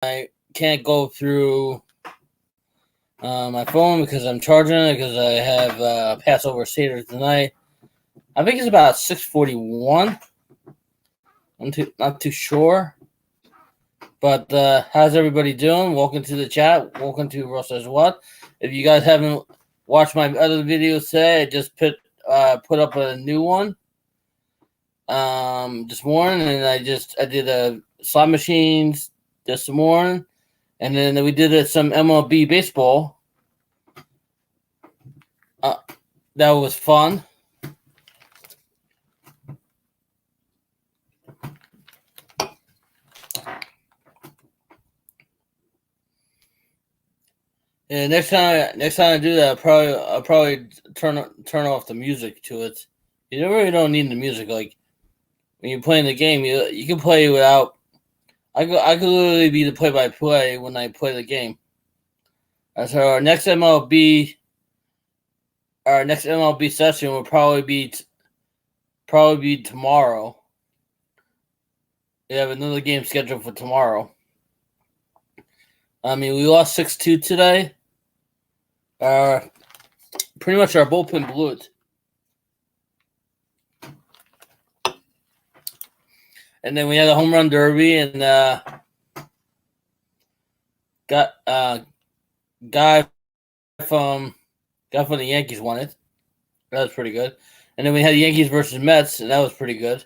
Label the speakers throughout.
Speaker 1: I can't go through my phone because I'm charging it because I have Passover Seder tonight. I think it's about 6:41. I'm not too sure. But how's everybody doing? Welcome to the chat. Welcome to Russ Says What. If you guys haven't watched my other videos today, I just put up a new one this morning, and I did a slot machines this morning, and then we did some MLB baseball. That was fun. And next time I do that, I'll probably turn off the music to it. You really don't need the music. Like when you're playing the game, you can play without. I could literally be the play-by-play when I play the game. So our next MLB session will probably be tomorrow. We have another game scheduled for tomorrow. I mean, we lost 6-2 today. Pretty much our bullpen blew it. And then we had a home run derby, and guy from the Yankees won it. That was pretty good. And then we had Yankees versus Mets, and that was pretty good.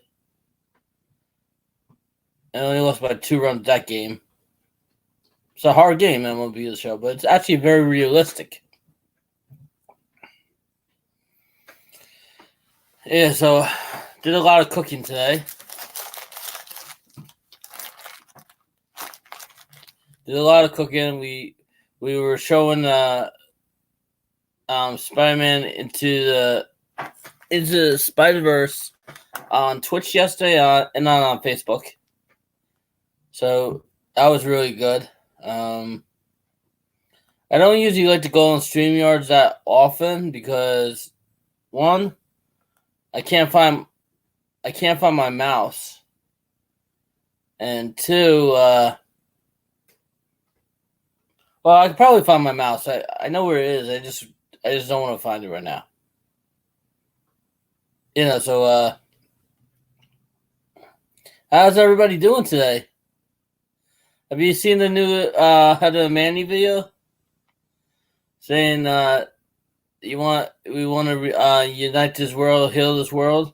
Speaker 1: And only lost by 2 runs that game. It's a hard game, MLB the show, but it's actually very realistic. Yeah, so did a lot of cooking today. Did a lot of cooking. We were showing Spider-Man into the Spider-Verse on Twitch yesterday and on Facebook. So that was really good. I don't usually like to go on StreamYards that often because one, I can't find my mouse, and two, well, I could probably find my mouse. I know where it is. I just don't want to find it right now. So how's everybody doing today? Have you seen the new Heather Manny video? Saying we want to unite this world, heal this world.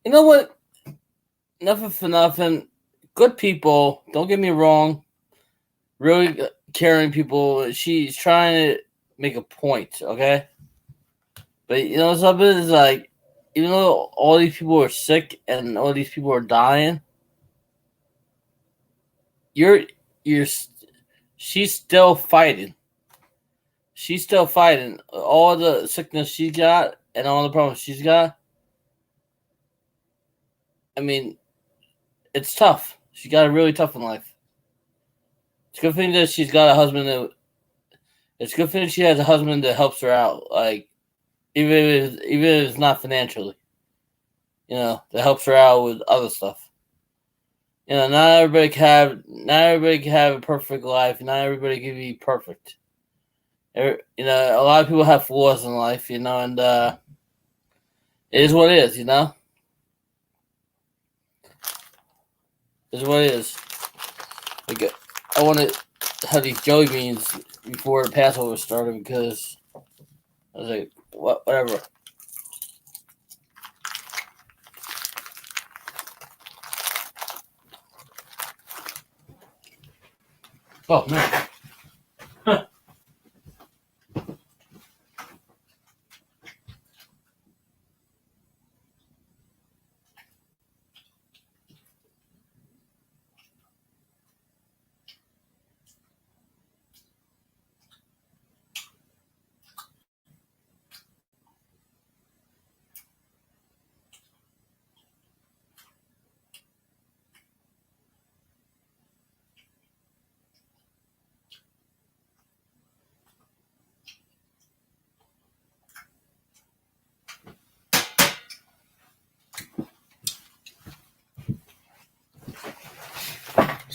Speaker 1: You know what? Nothing for nothing. Good people. Don't get me wrong. Really caring people. She's trying to make a point, okay? But you know something is like, even though all these people are sick and all these people are dying, she's still fighting. She's still fighting. All the sickness she got and all the problems she's got. I mean, it's tough. She got it really tough in life. It's a good thing that she's got a husband it's a good thing she has a husband that helps her out. Like, even if it's not financially, that helps her out with other stuff. Not everybody can have a perfect life. Not everybody can be perfect. A lot of people have flaws in life, and it is what it is, It is what it is. Like, I want to have these jelly beans before the Passover started because I was like, whatever. Oh, man.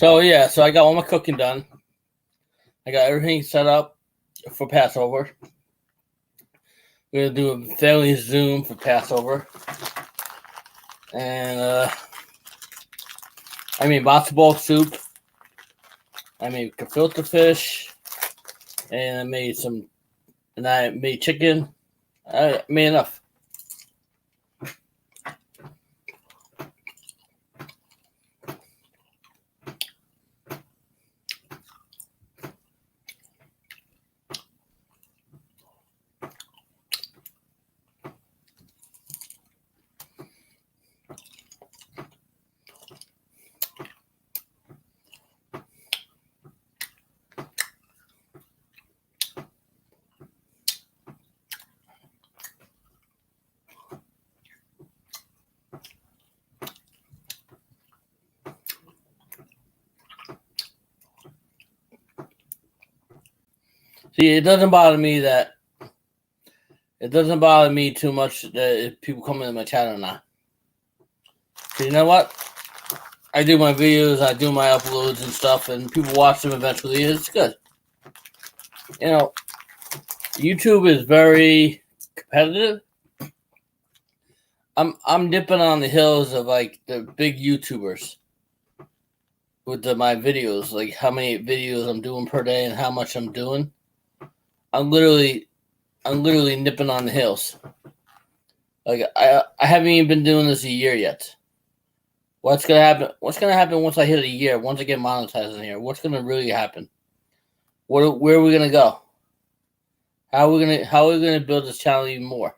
Speaker 1: So yeah, so I got all my cooking done. I got everything set up for Passover. We're gonna do a family Zoom for Passover, and I made matzo ball soup. I made gefilte fish, and I made chicken. I made enough. See, it doesn't bother me too much that if people come into my channel or not. So you know what? I do my videos, I do my uploads and stuff, and people watch them eventually. It's good. You know, YouTube is very competitive. I'm dipping on the hills of like the big YouTubers with my videos, like how many videos I'm doing per day and how much I'm doing. I'm literally nipping on the hills. Like I haven't even been doing this a year yet. What's gonna happen? What's gonna happen once I hit a year? Once I get monetized in here, what's gonna really happen? Where are we gonna go? How are we gonna build this channel even more?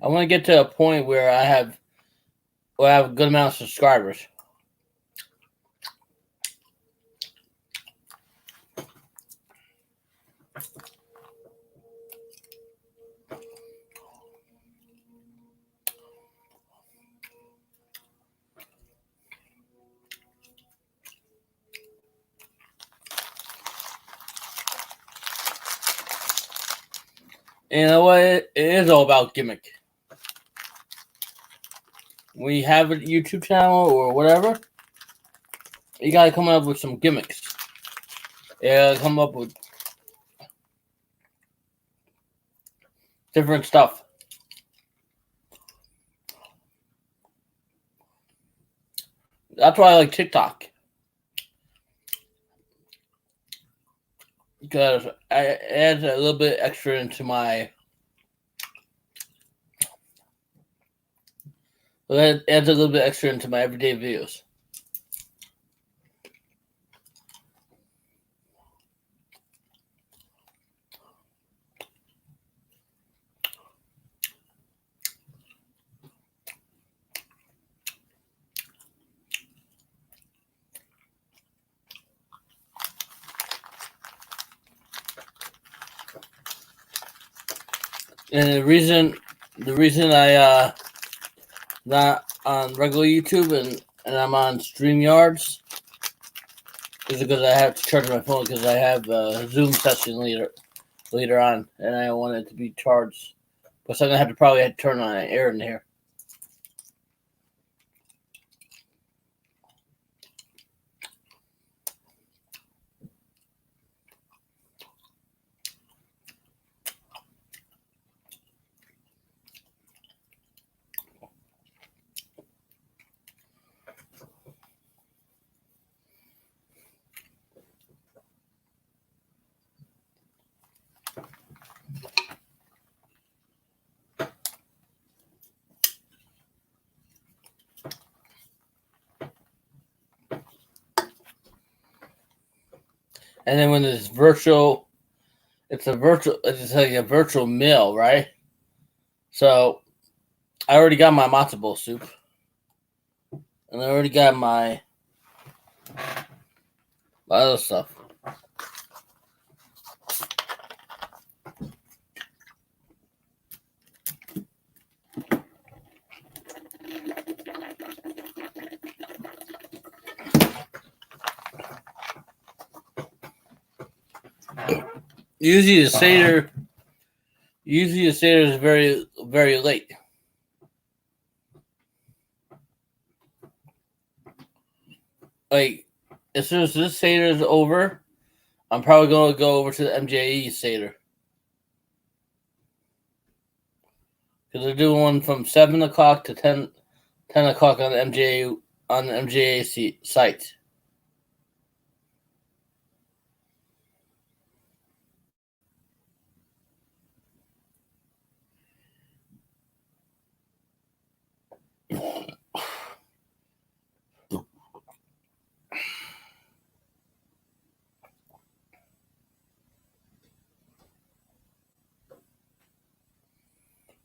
Speaker 1: I want to get to a point where I have a good amount of subscribers. You know what? It is all about gimmick. When you have a YouTube channel or whatever, you gotta come up with some gimmicks. You gotta come up with different stuff. That's why I like TikTok. Because it adds a little bit extra into my. It adds a little bit extra into my everyday videos. And the reason I not on regular YouTube and I'm on StreamYards is because I have to charge my phone because I have a Zoom session later on, and I want it to be charged. Plus, I'm gonna have to probably turn on an air in here. And then when it's virtual, it's like a virtual meal, right? So I already got my matzo ball soup, and I already got my other stuff. Usually the Seder is very, very late. Like, as soon as this Seder is over, I'm probably going to go over to the MJE Seder. Because they're doing one from 7 o'clock to 10 o'clock on the MJA site.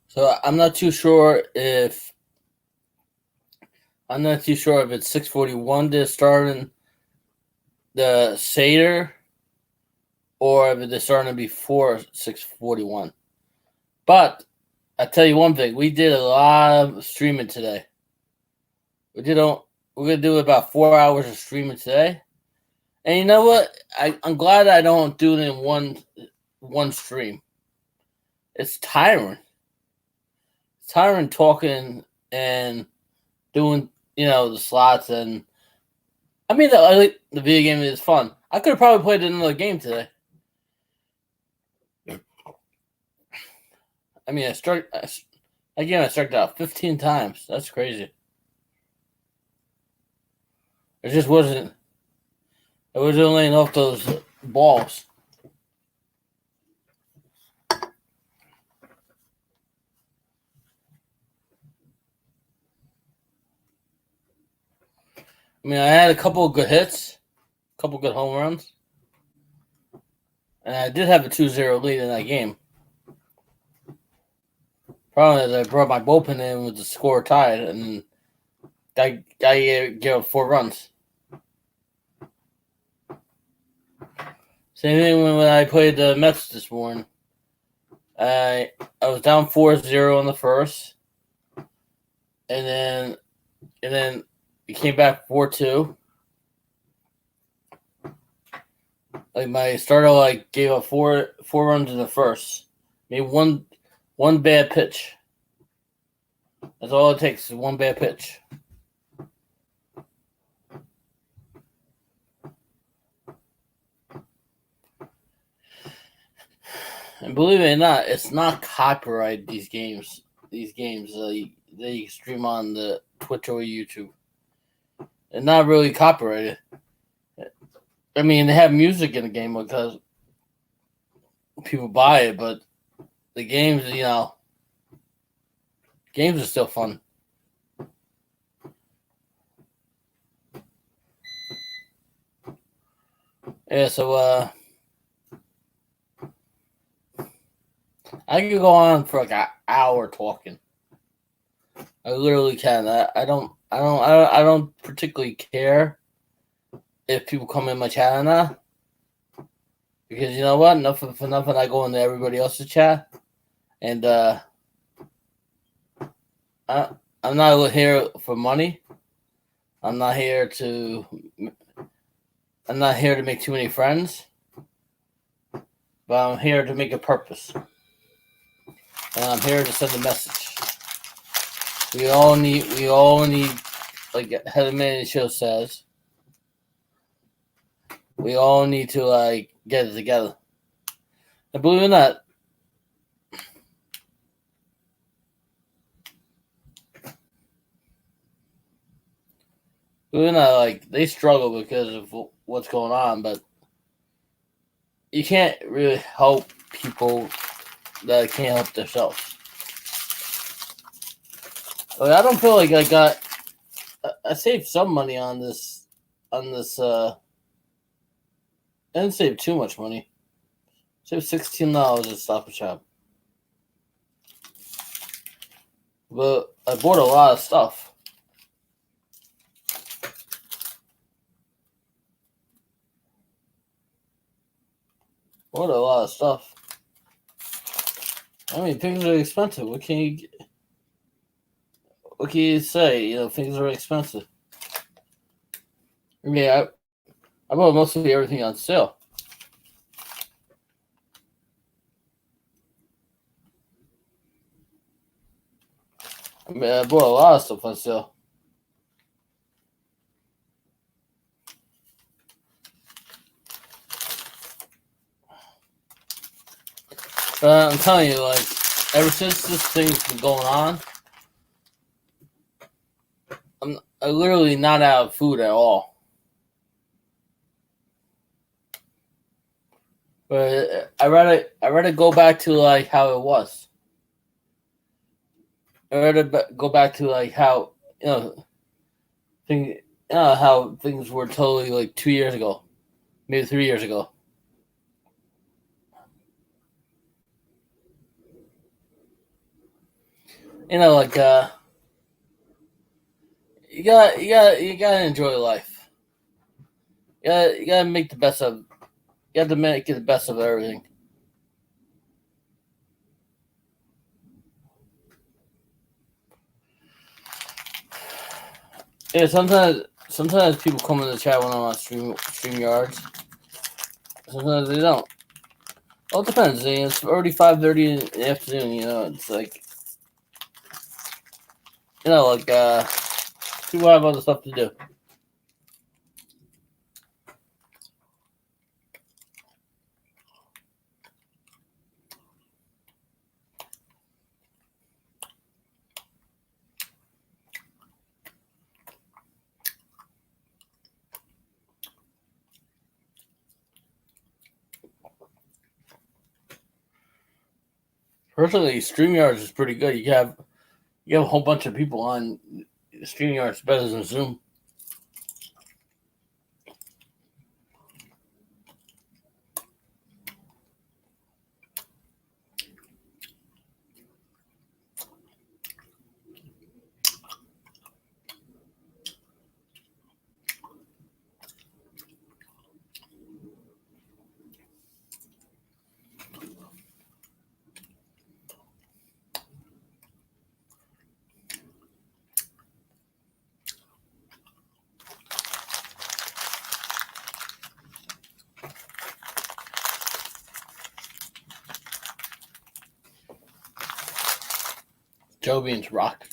Speaker 1: So I'm not too sure if it's 6:41 to start in the Seder, or if it's starting before 6:41. But I tell you one thing, we did a lot of streaming today. We're gonna do about 4 hours of streaming today. And you know what? I'm glad I don't do it in one stream. It's tiring. It's tiring talking and doing, the slots. And I mean, the video game is fun. I could have probably played another game today. I mean, I started out 15 times. That's crazy. It just wasn't. It wasn't laying off those balls. I mean, I had a couple of good hits, a couple of good home runs, and I did have a 2-0 lead in that game. Problem is, I brought my bullpen in with the score tied, and I gave up 4 runs. Same thing when I played the Mets this morning. I was down 4-0 in the first, and then it came back 4-2. Like my starter, gave up four runs in the first. Made one bad pitch. That's all it takes, is one bad pitch. And believe it or not, it's not copyrighted. These games, they stream on the Twitch or YouTube. They're not really copyrighted. I mean, they have music in the game because people buy it, but the games, games are still fun. Yeah, so I could go on for like an hour talking. I literally can. I don't particularly care if people come in my chat or not, because you know what? Nothing for nothing. I go into everybody else's chat, and I'm not here for money. I'm not here to make too many friends, but I'm here to make a purpose, and I'm here to send a message. We all need, like Heather Manning Show says, we all need to get it together. And believe it or not, they struggle because of what's going on, but you can't really help people that can't help themselves. I don't feel like I saved some money on this. I didn't save too much money. I saved $16 at Stop and Shop. But I bought a lot of stuff. Bought a lot of stuff. I mean, things are expensive. What can you say? Things are expensive. I mean, I bought mostly everything on sale. I mean, I bought a lot of stuff on sale. But I'm telling you, like, ever since this thing's been going on, I'm literally not out of food at all. But I rather go back to like how it was. I rather go back to like how how things were totally like 2 years ago, maybe 3 years ago. Like you gotta enjoy life. You gotta make the best of. You have to make the best of everything. Yeah, sometimes people come in the chat when I'm on stream yards. Sometimes they don't. Well, it depends. It's already 5:30 in the afternoon. It's like people have other stuff to do. Personally, StreamYards is pretty good. You have a whole bunch of people on StreamYards better than Zoom. Joe Beans rock.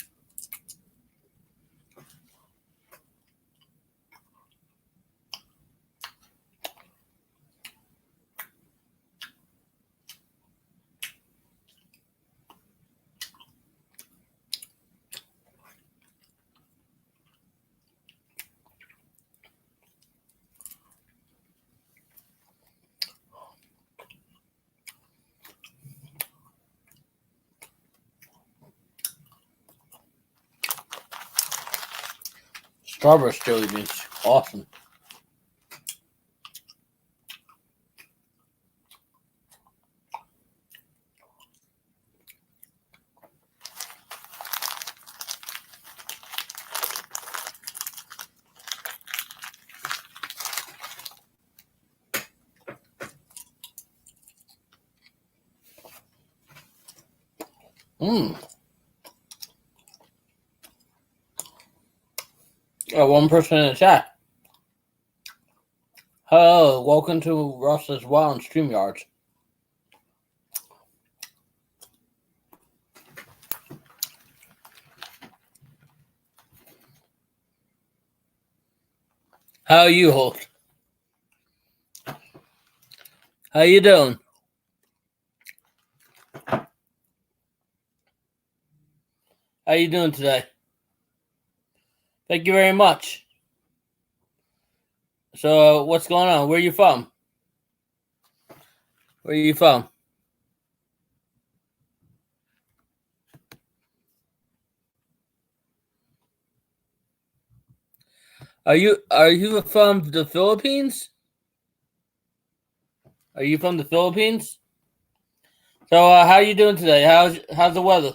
Speaker 1: Starburst jelly beans, awesome. Got one person in the chat. Hello, welcome to Russ as well on StreamYards. How are you, host? How you doing? How you doing today? Thank you very much. So, what's going on? Where are you from? Where are you from? Are you from the Philippines? Are you from the Philippines? So, how are you doing today? How's the weather?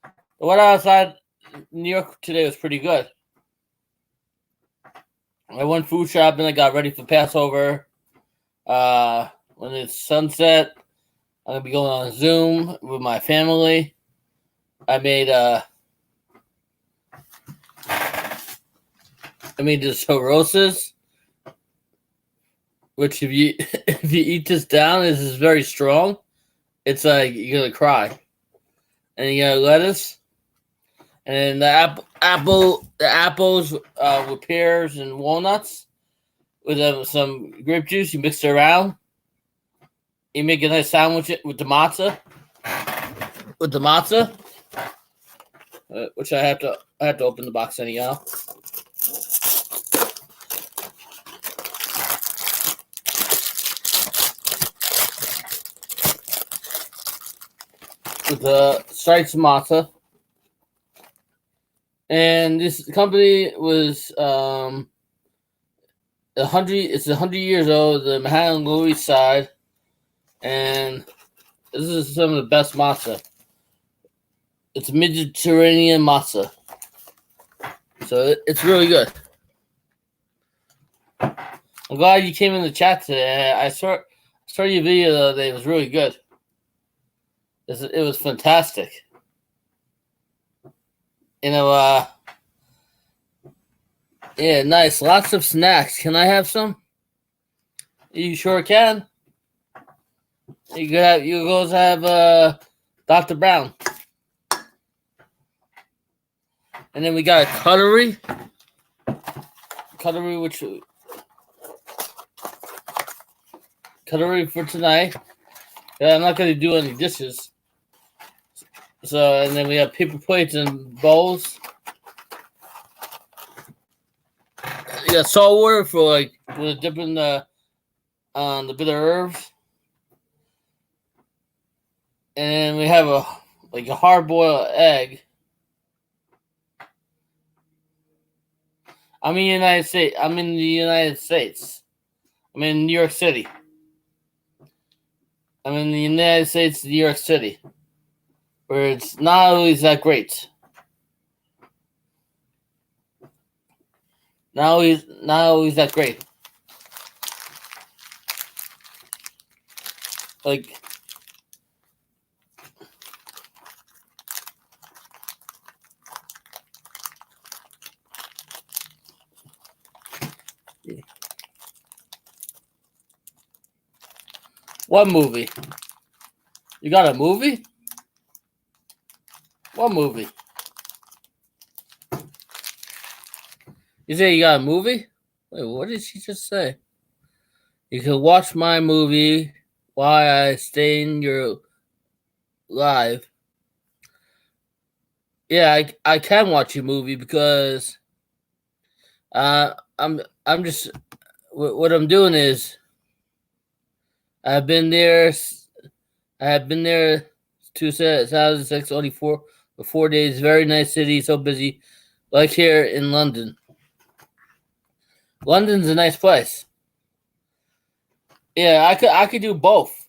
Speaker 1: The weather outside New York today was pretty good. I went food shopping. I got ready for Passover. When it's sunset, I'm gonna be going on Zoom with my family. I made the cirrhosis, which if you if you eat this down, this is very strong. It's like you're gonna cry, and you got lettuce, And the apples with pears and walnuts with some grape juice. You mix it around. You make a nice sandwich with the matzah. Which I have to open the box anyhow. With the striped matzah. And this company was 100. It's 100 years old. The Manhattan Lower East Side, and this is some of the best matzah. It's Mediterranean matzah, so it's really good. I'm glad you came in the chat today. I saw your video the other day. It was really good. It was fantastic. Yeah, nice. Lots of snacks. Can I have some? You sure can. You guys have Dr. Brown. And then we got a cutlery. Cutlery for tonight. Yeah, I'm not going to do any dishes. So, and then we have paper plates and bowls. You got salt water for dipping the bitter herbs. And we have a hard-boiled egg. I'm in the United States. I'm in New York City. I'm in the United States, New York City, where it's not always that great. Not always that great. What movie? You got a movie? What movie? You say you got a movie? Wait, what did she just say? You can watch my movie while I stay in your live. Yeah, I can watch your movie because I'm just what I'm doing is I've been there 2006, only 4 days. Very nice city, so busy, like here in London. London's a nice place. Yeah, I could do both.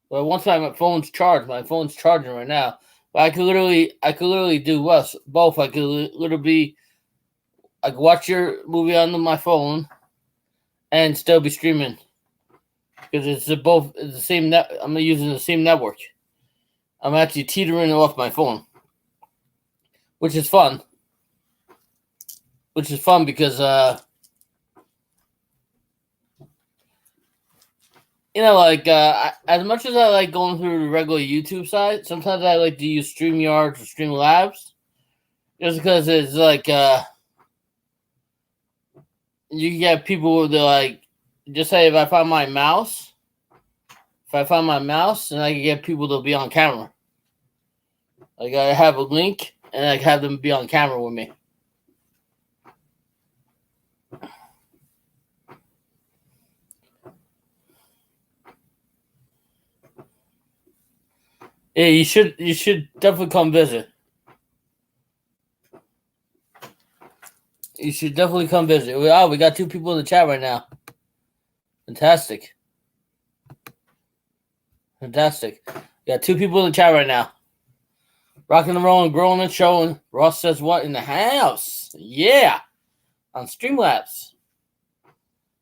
Speaker 1: But once my phone's charged, my phone's charging right now. But I could literally do both. I could watch your movie on my phone and still be streaming. Because it's the same I'm using the same network. I'm actually teetering off my phone. Which is fun. Because as much as I like going through the regular YouTube site, sometimes I like to use StreamYard or Streamlabs. Just because it's you get people that just say if I find my mouse, then I can get people to be on camera. I have a link and I can have them be on camera with me. Yeah, you should definitely come visit. You should definitely come visit. We got 2 people in the chat right now. Fantastic. We got 2 people in the chat right now. Rocking and rolling, growing and showing. Ross says what in the house? Yeah. On Streamlabs.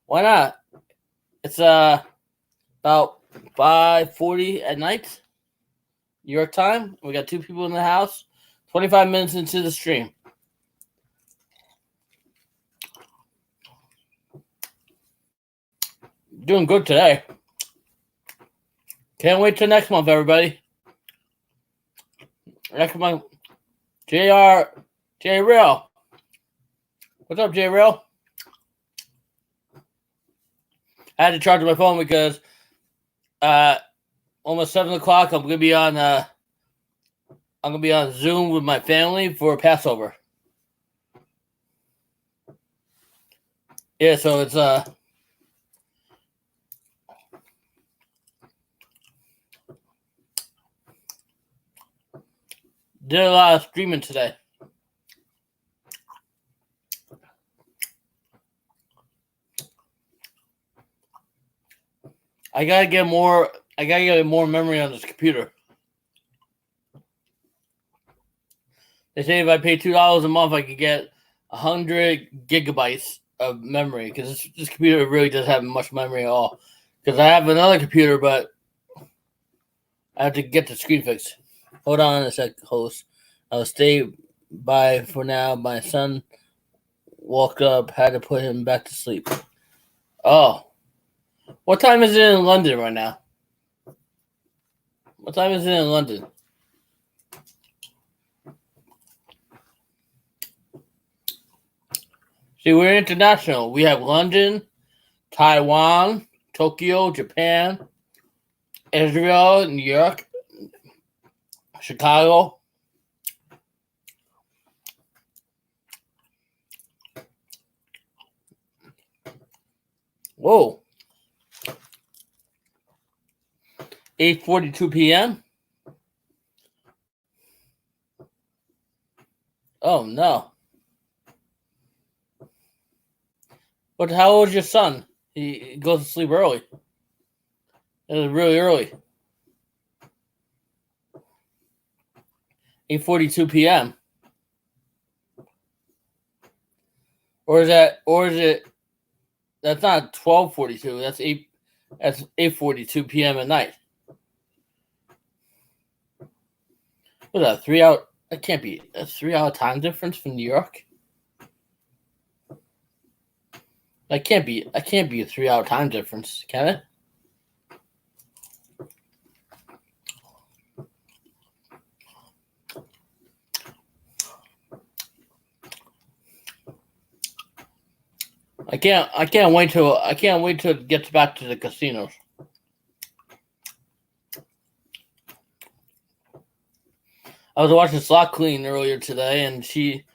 Speaker 1: Why not? It's about 5:40 at night. New York time. We got 2 people in the house. 25 minutes into the stream. Doing good today. Can't wait till next month, everybody. Next month J Real. What's up, J Real? I had to charge my phone because almost 7 o'clock. I'm gonna be on Zoom with my family for Passover. Yeah, so it's did a lot of streaming today. I gotta get more memory on this computer. They say if I pay $2 a month, I could get 100 gigabytes of memory because this computer really doesn't have much memory at all. Because I have another computer, but I have to get the screen fixed. Hold on a sec, host. I'll stay by for now. My son woke up, had to put him back to sleep. Oh. What time is it in London right now? What time is it in London? See, we're international. We have London, Taiwan, Tokyo, Japan, Israel, New York, Chicago. Whoa. 8:42 p.m. Oh no. But how old is your son? He goes to sleep early. It was really early. 8:42 p.m. Or is it that's not 12:42. That's 8:42 p.m. at night. What's that, 3 hour? That can't be a 3 hour time difference from New York. That can't be a 3 hour time difference, can it? I can't wait till it gets back to the casinos. I was watching Slot Queen earlier today, and she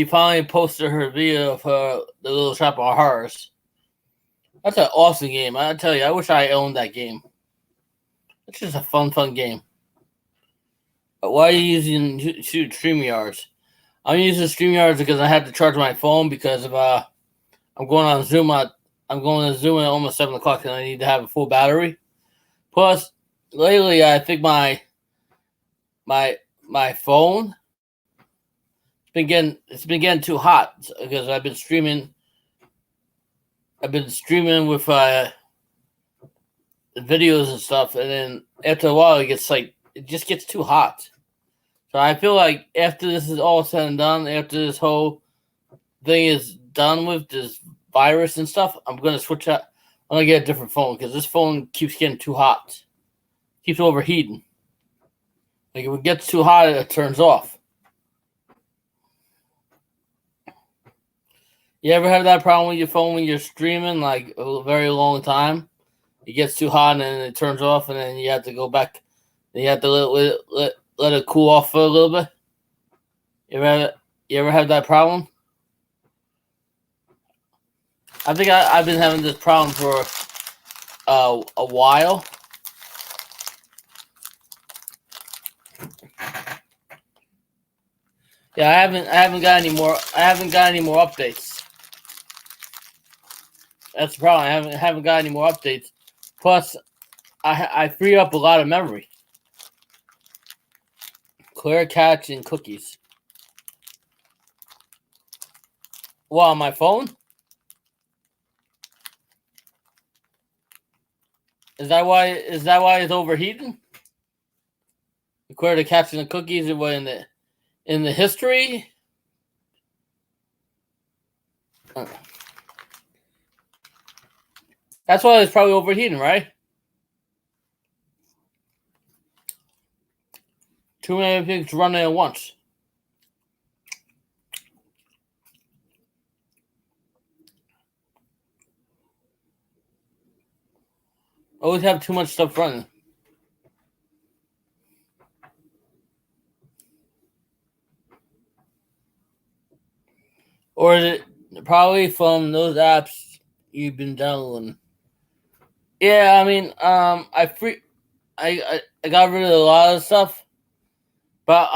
Speaker 1: finally posted her video of the Little Shop of Horrors. That's an awesome game. I tell you, I wish I owned that game. It's just a fun game. But why are you using StreamYards? I'm using StreamYards because I had to charge my phone because of I'm going on Zoom at almost 7 o'clock, and I need to have a full battery. Plus, lately I think my phone it's been getting too hot because I've been streaming with videos and stuff, and then after a while it just gets too hot. So I feel like after this is all said and done, after this whole thing is done with this virus and stuff, I'm gonna switch out. I'm gonna get a different phone because this phone keeps getting too hot, keeps overheating. Like if it gets too hot, it turns off. You ever have that problem with your phone when you're streaming like a very long time? It gets too hot and then it turns off, and then you have to go back. And you have to let it cool off for a little bit. You ever have that problem? I think I've been having this problem for a while. Yeah, I haven't got any more updates. That's the problem. I haven't got any more updates. Plus, I free up a lot of memory. Clear cache and cookies. Well, on my phone? Is that why it's overheating? Clear the cache and the cookies in the history. That's why it's probably overheating, right? Too many things running at once. always have too much stuff running. Or is it probably from those apps you've been downloading? Yeah, I mean, I got rid of a lot of stuff, but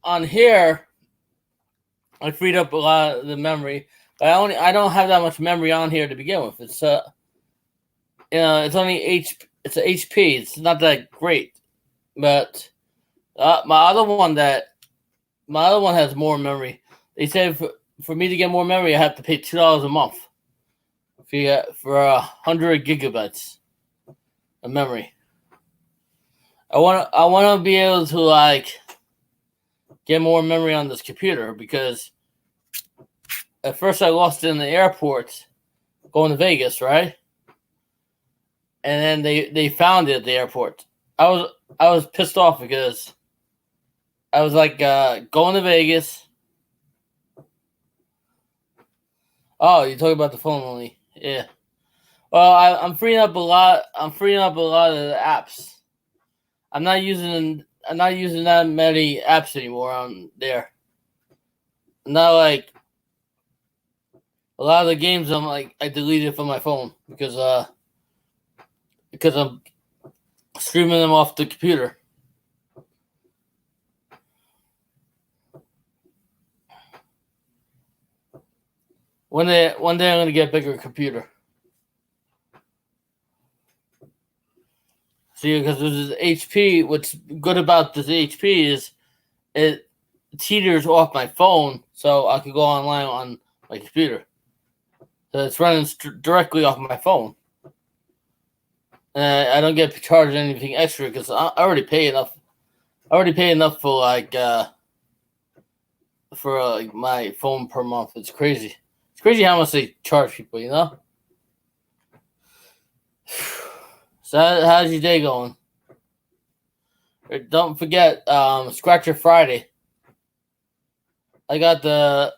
Speaker 1: on here I freed up a lot of the memory. But I don't have that much memory on here to begin with. It's it's only it's a HP. It's not that great, but my other one has more memory. They said for me to get more memory, I have to pay $2 a month for 100 gigabytes of memory. I want to be able to like get more memory on this computer because at first I lost it in the airport going to Vegas, right? And then they found it at the airport. I was pissed off because I was like going to Vegas. Oh, you're talking about the phone only, yeah. Well, I'm freeing up a lot. I'm freeing up a lot of the apps. I'm not using that many apps anymore on there. Not like a lot of the games. I deleted from my phone because I'm streaming them off the computer. One day I'm gonna get a bigger computer. See, because this is HP. What's good about this HP is it teeters off my phone, so I can go online on my computer. So it's running directly off my phone. And I don't get charged anything extra because I already pay enough. I already pay enough for my phone per month. It's crazy. It's crazy how much they charge people, you know? So how's your day going? Don't forget, Scratcher Friday. I got the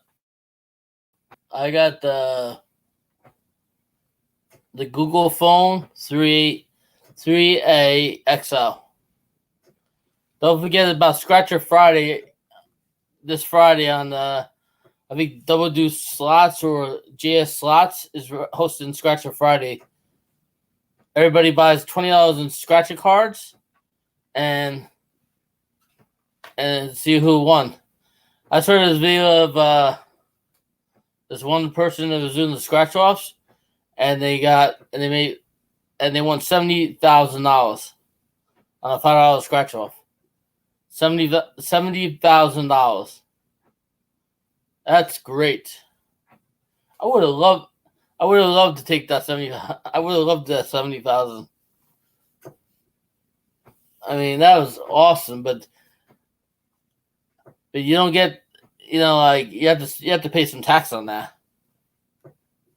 Speaker 1: Google Phone 3A XL. Don't forget about Scratcher Friday. This Friday on I think Double Deuce Slots or JS Slots is hosting Scratcher Friday. Everybody buys $20 in Scratcher cards and see who won. I saw this video of this one person that was doing the scratch offs, and they won $70,000 on a $5 scratch off. $70,000. That's great. I would have loved to take that 70. I would have loved that 70,000. I mean, that was awesome, but you don't get, you have to pay some tax on that.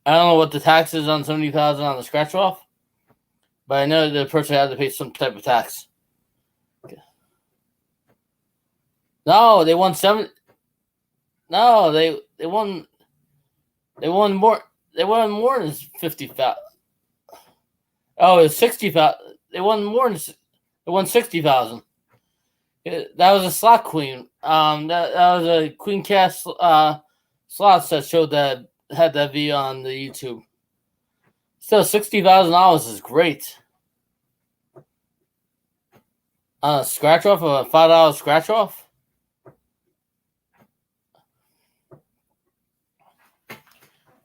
Speaker 1: I don't know what the tax is on 70,000 on the scratch off, but I know the person had to pay some type of tax. Okay. No, they won seven. No, they won. They won more. They won more than 50,000. Oh, it was 60,000. They won more than. They won 60,000. That was a slot queen. That was a queen cast slots that showed that had that video on the YouTube. Still, $60,000 is great. Scratch off of a $5 scratch off.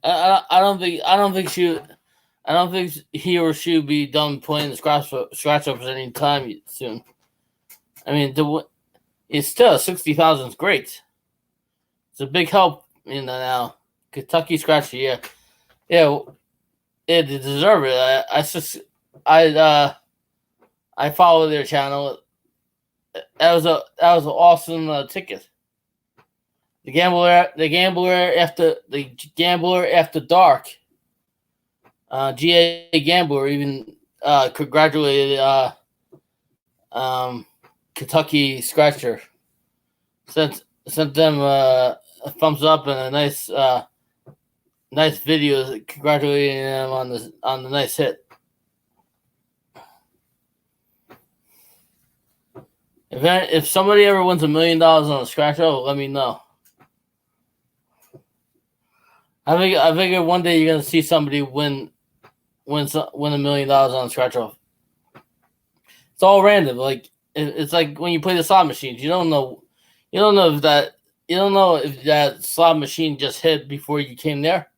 Speaker 1: I don't think he or she will be done playing the scratch offs anytime soon. I mean, it's still 60,000 is great. It's a big help, now. Kentucky Scratcher, yeah, they deserve it. I follow their channel. That was an awesome ticket. The Gambler After Dark. GA Gambler even congratulated Kentucky Scratcher. Sent them a thumbs up and a nice video congratulating them on the nice hit. If somebody ever wins $1 million on a scratch off, let me know. I figure one day you're gonna see somebody win $1 million on a scratch off. It's all random. Like it's like when you play the slot machines. You don't know if that slot machine just hit before you came there.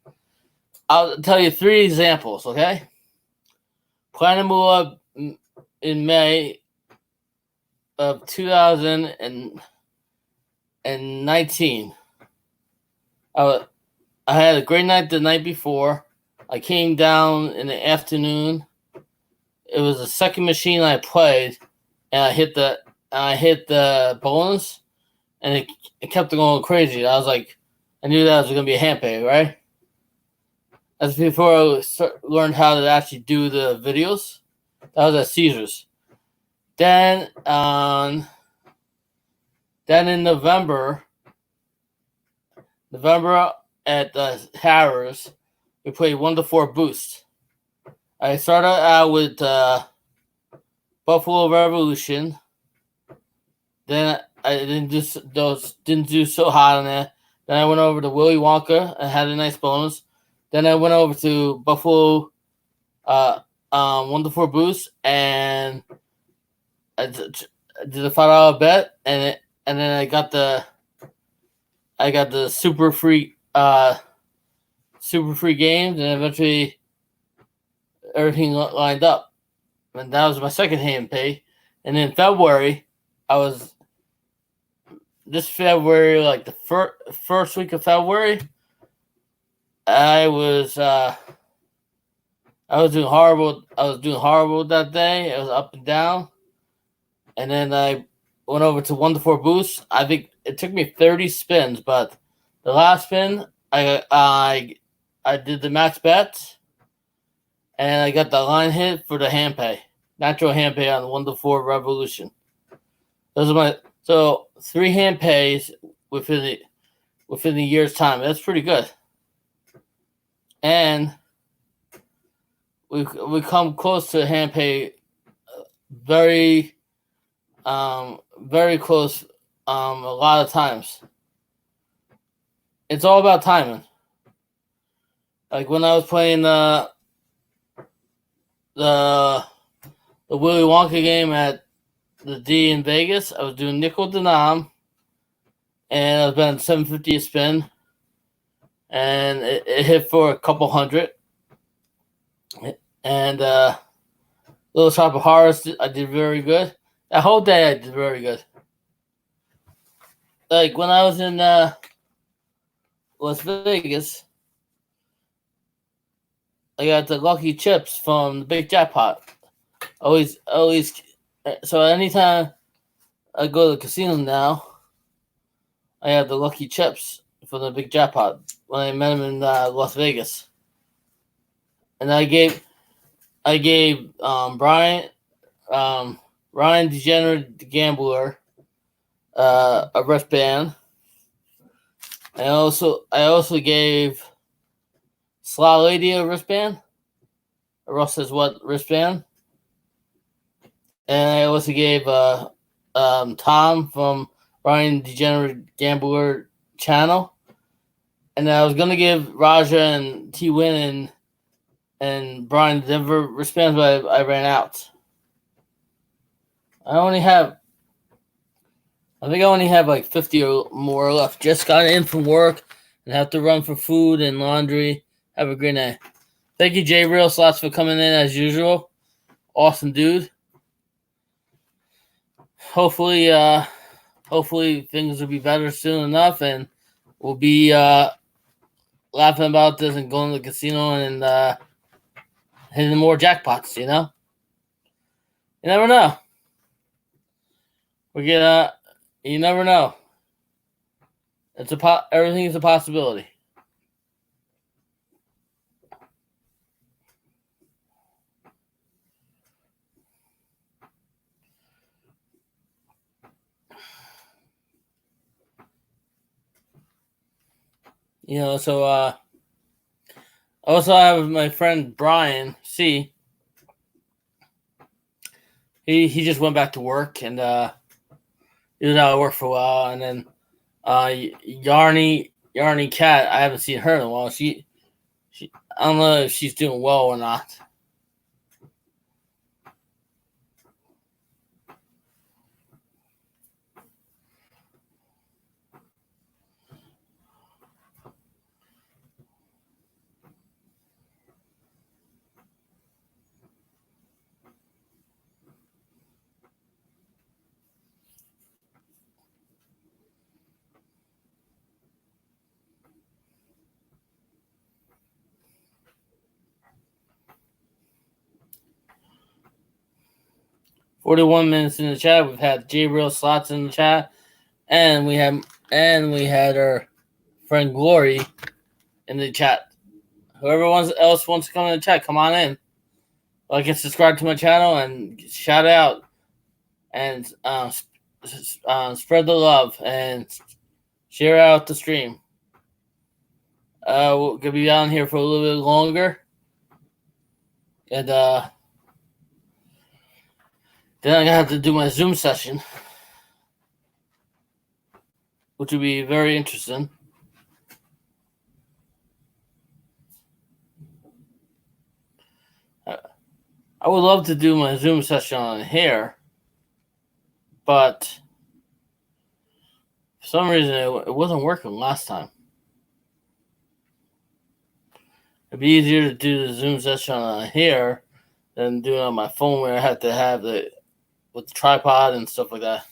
Speaker 1: I'll tell you 3 examples. Okay, Planet Moolah in May of 2019. I had a great night the night before. I came down in the afternoon. It was the second machine I played, and I hit the bonus, and it kept going crazy. I was like, I knew that was going to be a hand pay, right? That's before I learned how to actually do the videos. That was at Caesars. Then in November at Harrah's, we played 1-4 boost. I started out with Buffalo Revolution. Then I didn't do so hot on that. Then I went over to Willy Wonka and had a nice bonus. Then I went over to Buffalo 1-4 boost, and I did a $5 bet, and then I got the super free games, and eventually everything lined up, and that was my second hand pay. And in February, like the first week of February, I was doing horrible. I was doing horrible that day. It was up and down, and then I went over to 1-4 boost. I think it took me 30 spins, but the last spin, I did the max bet, and I got the line hit for the hand pay, natural hand pay on the 1-4 Revolution. Those are 3 hand pays within the year's time. That's pretty good, and we come close to hand pay, very close. A lot of times, it's all about timing. Like when I was playing the Willy Wonka game at the D in Vegas, I was doing nickel denom, and I was betting $7.50 a spin, and it hit for a couple hundred. And Little Shop of Horrors, I did very good. That whole day, I did very good. Like when I was in Las Vegas, I got the lucky chips from the big jackpot. Always. So anytime I go to the casino now, I have the lucky chips from the big jackpot when I met him in Las Vegas, and I gave Ryan Degenerate Gambler a wristband. I also gave Slot Lady a wristband. Russ says what wristband? And I also gave Tom from Ryan Degenerate Gambler channel. And I was gonna give Raja and T Win and Brian Denver wristbands, but I ran out. I think I only have like 50 or more left. Just got in from work and have to run for food and laundry. Have a great night. Thank you, J Real Slots, for coming in as usual. Awesome dude. Hopefully things will be better soon enough, and we'll be laughing about this and going to the casino and hitting more jackpots. You never know. You never know. Everything is a possibility. So I also have my friend Brian C. He just went back to work, and he was out of work for a while, and then Yarny Cat. I haven't seen her in a while. She I don't know if she's doing well or not. $41 in the chat. We've had J Real Slots in the chat, and we had our friend Glory in the chat. Whoever else wants to come in the chat, come on in. Like and subscribe to my channel and shout out and spread the love and share out the stream. We're gonna be down here for a little bit longer, and then I'm gonna have to do my Zoom session, which will be very interesting. I would love to do my Zoom session on here, but for some reason it wasn't working last time. It'd be easier to do the Zoom session on here than do it on my phone, where I have to have the with the tripod and stuff like that.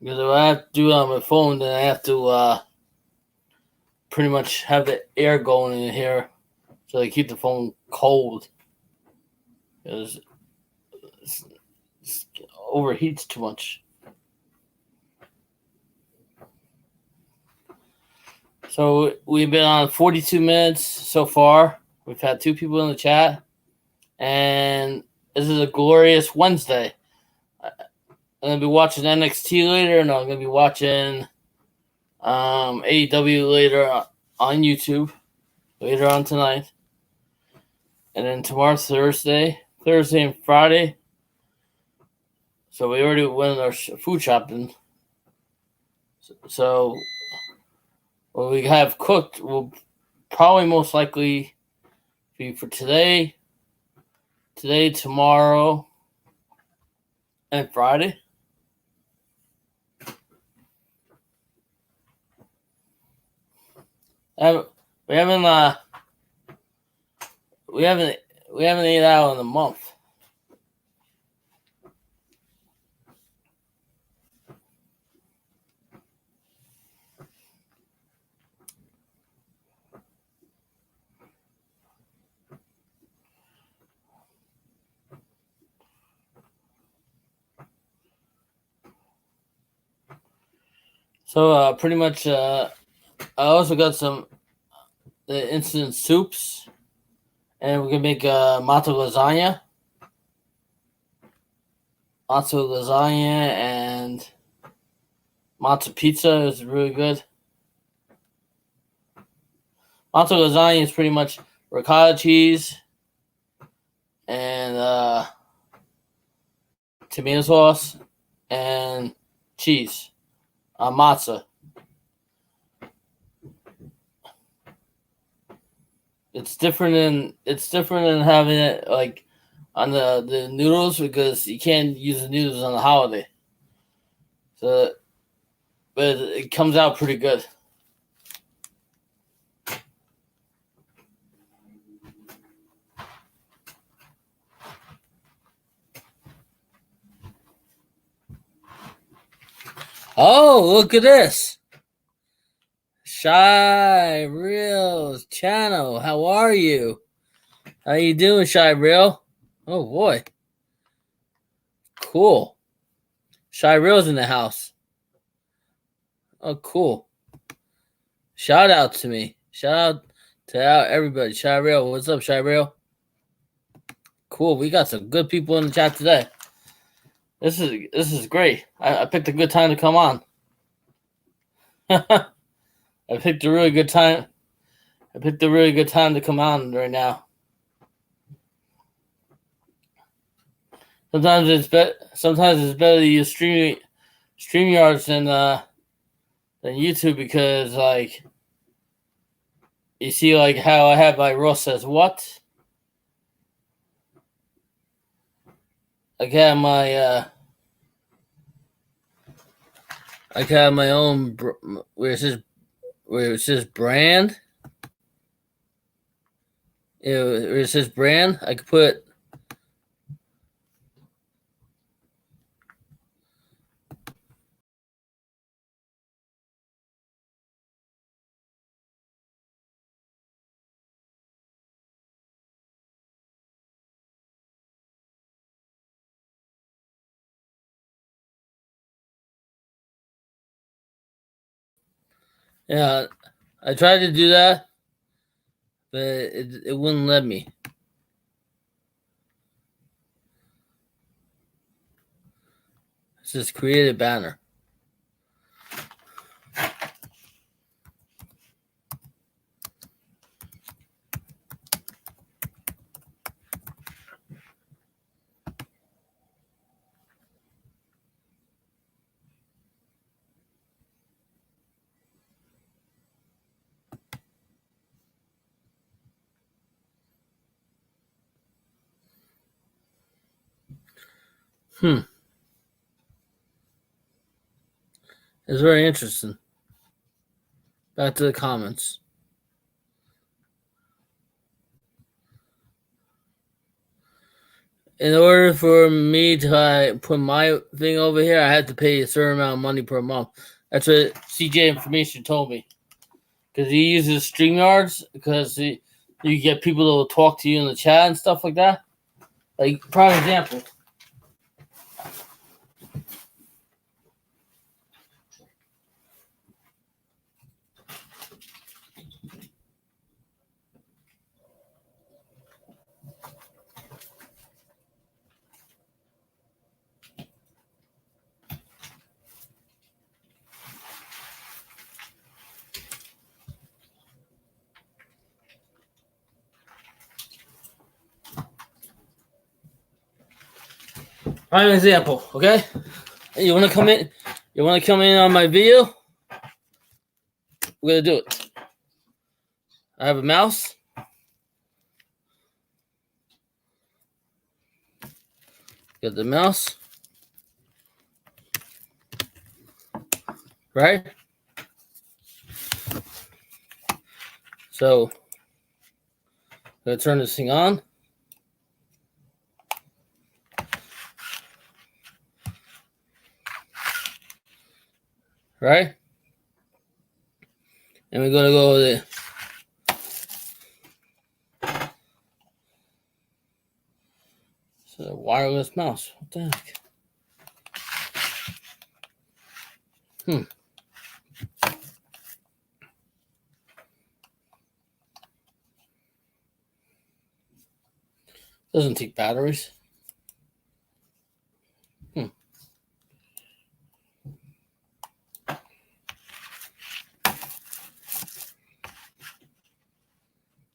Speaker 1: Because if I have to do it on my phone, then I have to pretty much have the air going in here so they keep the phone cold. Because it overheats too much. So we've been on 42 minutes so far. We've had 2 people in the chat. And this is a glorious Wednesday. I'm going to be watching NXT later, and I'm going to be watching AEW later on YouTube later on tonight. And then tomorrow, Thursday and Friday. So we already went our food shopping. So what we have cooked will probably most likely be for today, tomorrow, and Friday. We haven't ate out in a month. So pretty much, I also got some the instant soups, and we're gonna make matzo lasagna. Matzo lasagna and matzo pizza is really good. Matzo lasagna is pretty much ricotta cheese and tomato sauce and cheese on matzo. It's different than having it like on the noodles, because you can't use the noodles on the holiday. So, but it comes out pretty good. Oh, look at this. Shy Real's channel. How are you? How you doing, Shy Real? Oh boy. Cool. Shy Real's in the house. Oh, cool. Shout out to me. Shout out to everybody. Shy Real. What's up, Shy Real? Cool. We got some good people in the chat today. This is great. I picked a good time to come on. I picked a really good time I picked a really good time to come on right now. Sometimes it's better to use StreamYards than YouTube, because like you see like how I have my Ross Says What. I got my own where it says brand. Where it says brand, I could put. Yeah, I tried to do that, but it wouldn't let me. It says create a banner. It's very interesting. Back to the comments. In order for me to put my thing over here, I had to pay a certain amount of money per month. That's what CJ Information told me. Because he uses StreamYards, because you get people that will talk to you in the chat and stuff like that. Like, prime example. Prime example, okay? You want to come in? You want to come in on my video? We're gonna do it. I have a mouse. Got the mouse. Right? So, I'm gonna turn this thing on. Right? And we're gonna go with it. It's a wireless mouse. What the heck? Doesn't take batteries.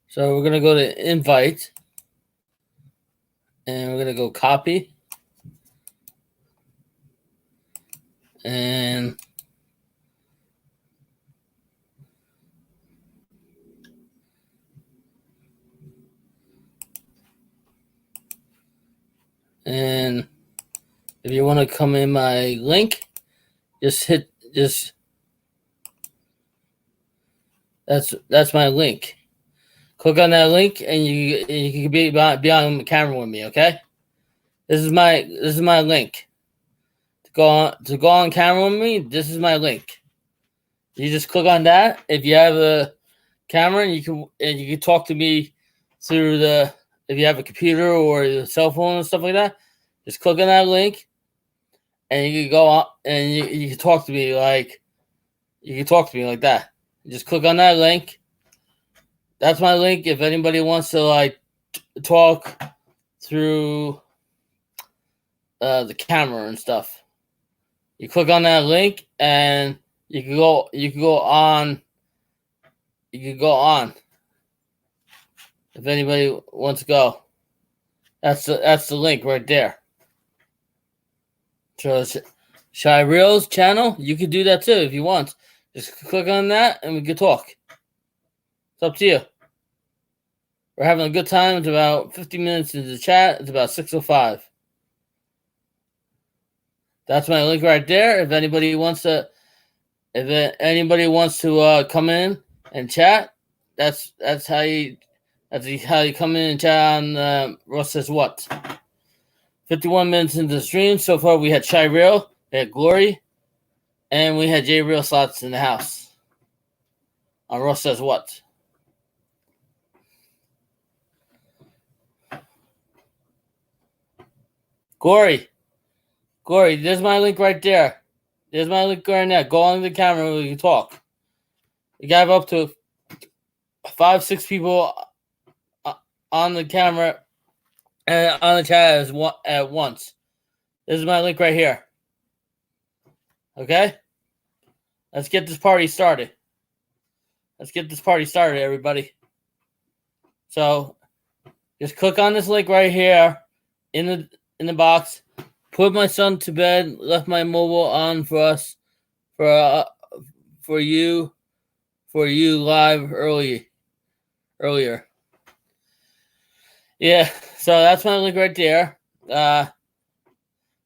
Speaker 1: So we're gonna go to invite, and we're gonna go copy, and if you want to come in my link, that's my link. Click on that link, and you can be on the camera with me. Okay, this is my link to go on camera with me. This is my link. You just click on that. If you have a camera, and you can talk to me through if you have a computer or a cell phone and stuff like that. Just click on that link, and you can go on, and you can talk to me like that. Just click on that link. That's my link. If anybody wants to like talk through the camera and stuff, you click on that link, and you can go on. You can go on. If anybody wants to go, that's the link right there. So Shy Reels channel, you could do that too if you want. Just click on that and we can talk. It's up to you. We're having a good time. It's about 50 minutes into the chat. It's about 6:05. That's my link right there. If anybody wants to come in and chat, that's how you come in and chat on Ross Says What. 51 minutes into the stream. So far we had Shy Real, we had Glory, and we had J Real Slots in the house on Ross Says What. Glory, there's my link right there. There's my link right now. Go on the camera, we can talk. We got up to 5-6 people on the camera and on the chat at once. This is my link right here. Okay? Let's get this party started. Everybody. So just click on this link right here in the box. Put my son to bed. Left my mobile on for us, for you live earlier. Yeah, so that's my link right there. So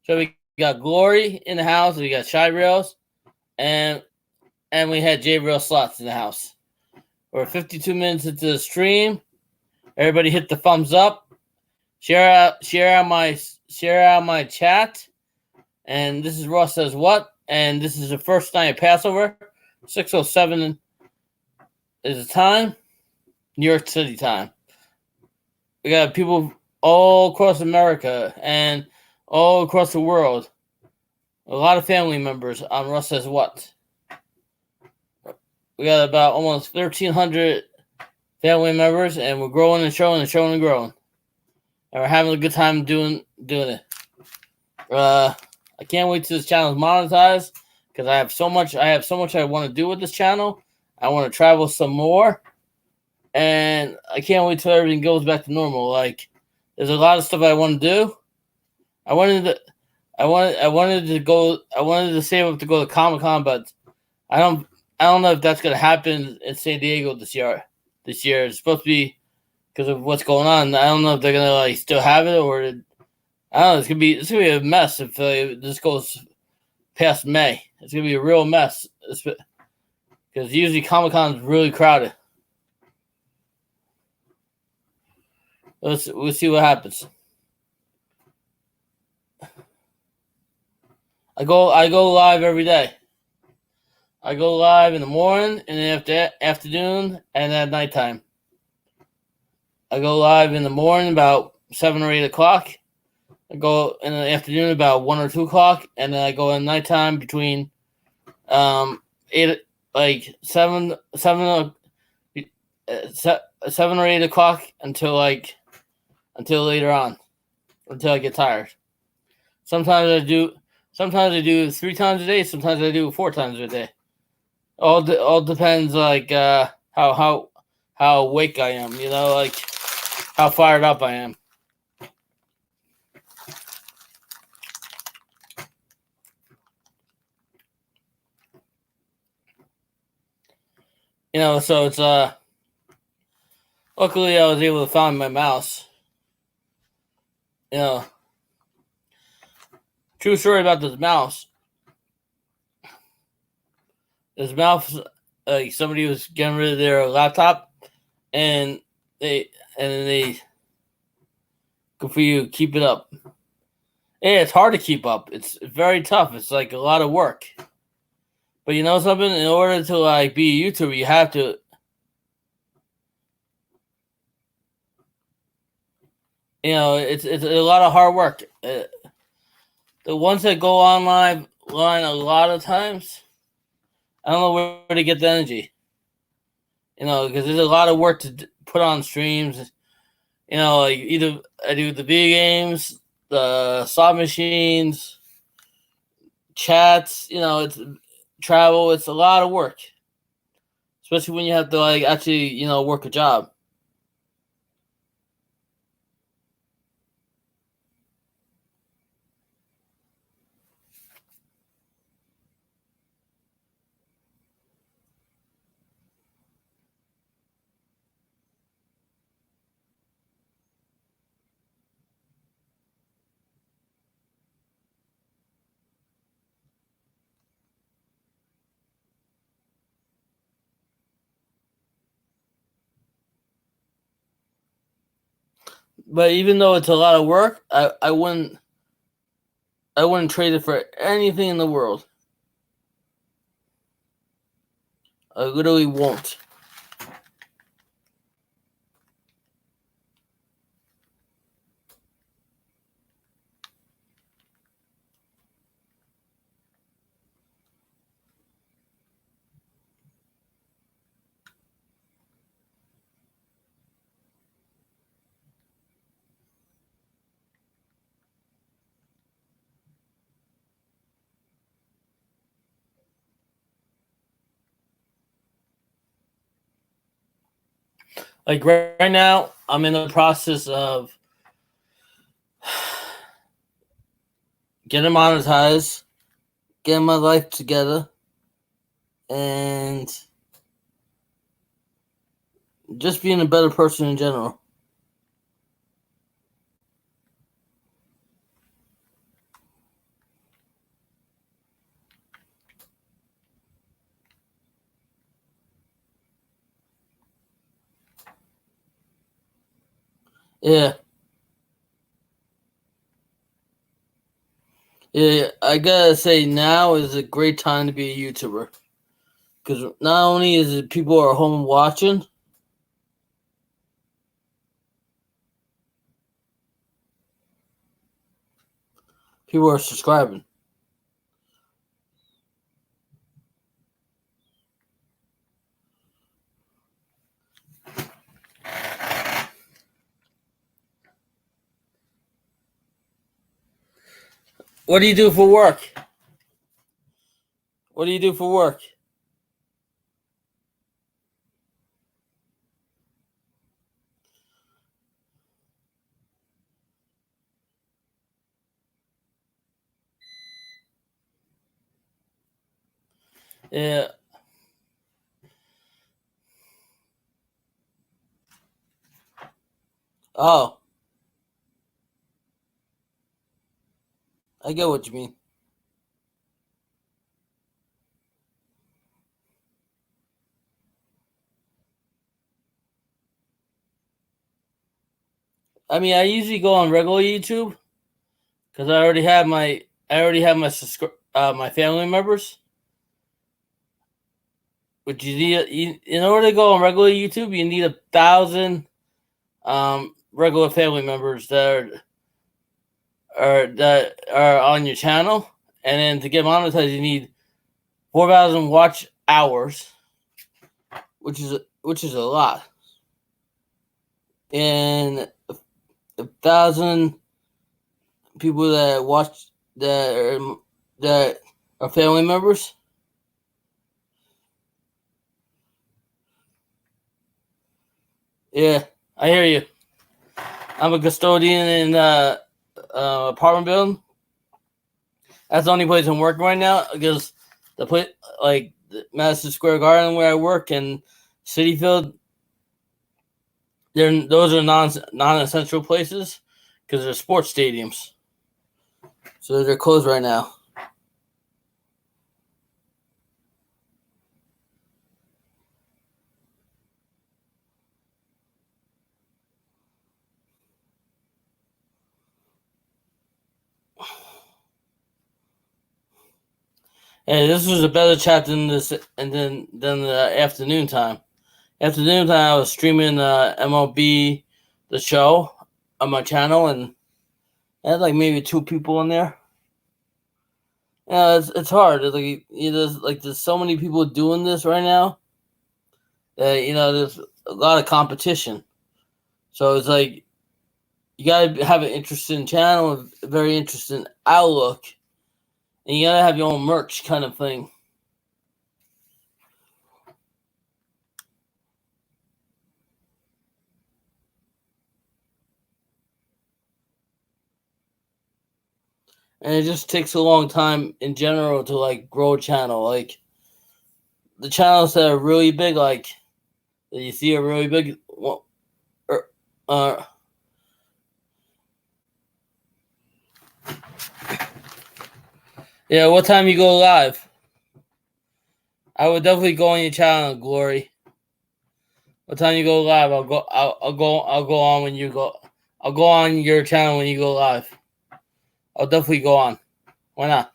Speaker 1: we got Glory in the house. We got Shy Reels, and we had J Real Slots in the house. We're 52 minutes into the stream. Everybody hit the thumbs up. Share out my chat. And this is Ross Says What. And this is the first night of Passover. 6:07 is the time. New York City time. We got people all across America and all across the world. A lot of family members on Ross Says What. We got about almost 1,300 family members, and we're growing and showing and showing and growing. And we're having a good time doing it. I can't wait till this channel is monetized because I have so much I want to do with this channel. I want to travel some more, and I can't wait till everything goes back to normal. Like, there's a lot of stuff I want to do. I wanted to save up to go to Comic-Con, but I don't know if that's gonna happen in San Diego this year. It's supposed to be because of what's going on. I don't know if they're gonna still have it or I don't know. It's gonna be a mess if this goes past May. It's gonna be a real mess because usually Comic-Con is really crowded. We'll see what happens. I go live every day. I go live in the morning, in the afternoon, and at nighttime. I go live in the morning about 7 or 8 o'clock. I go in the afternoon about 1 or 2 o'clock, and then I go in nighttime between 7 or 8 o'clock until later on, until I get tired. Sometimes I do 3 times a day. Sometimes I do 4 times a day. All depends how awake I am. How fired up I am. So it's luckily I was able to find my mouse. True story about this mouse. This mouse, somebody was getting rid of their laptop, and they good for you, keep it up. Yeah, it's hard to keep up. It's very tough. It's like a lot of work. But you know something? In order to be a YouTuber, you have to. It's a lot of hard work. The ones that go online a lot of times, I don't know where to get the energy. Because there's a lot of work to put on streams. Either I do the video games, the slot machines, chats. It's travel. It's a lot of work, especially when you have to actually work a job. But even though it's a lot of work, I wouldn't trade it for anything in the world. I literally won't. Like right now, I'm in the process of getting monetized, getting my life together, and just being a better person in general. Yeah. Yeah, I gotta say now is a great time to be a YouTuber. Because not only is it people are home watching, people are subscribing. What do you do for work? What do you do for work? Yeah. Oh, I get what you mean. I mean, I usually go on regular YouTube because I already have my family members. Which in order to go on regular YouTube, you need 1,000 regular family members that are on your channel, and then to get monetized, you need 4,000 watch hours, which is a lot, and 1,000 people that are family members. Yeah, I hear you. I'm a custodian in apartment building. That's the only place I'm working right now because the place like the Madison Square Garden where I work and City Field, those are non-essential places because they're sports stadiums, so they're closed right now. Hey, this was a better chat than this, and than the afternoon time. Afternoon time, I was streaming MLB the show on my channel, and I had like maybe 2 people in there. Yeah, it's hard. It's like there's so many people doing this right now. There's a lot of competition. So it's like you gotta have an interesting channel, a very interesting outlook, and you gotta have your own merch kind of thing. And it just takes a long time in general to like grow a channel. Like the channels that are really big, like that you see are really big. Uh, yeah. What time you go live? I would definitely go on your channel, Glory. What time you go live? I'll go. I'll go on when you go. I'll go on your channel when you go live. I'll definitely go on. Why not?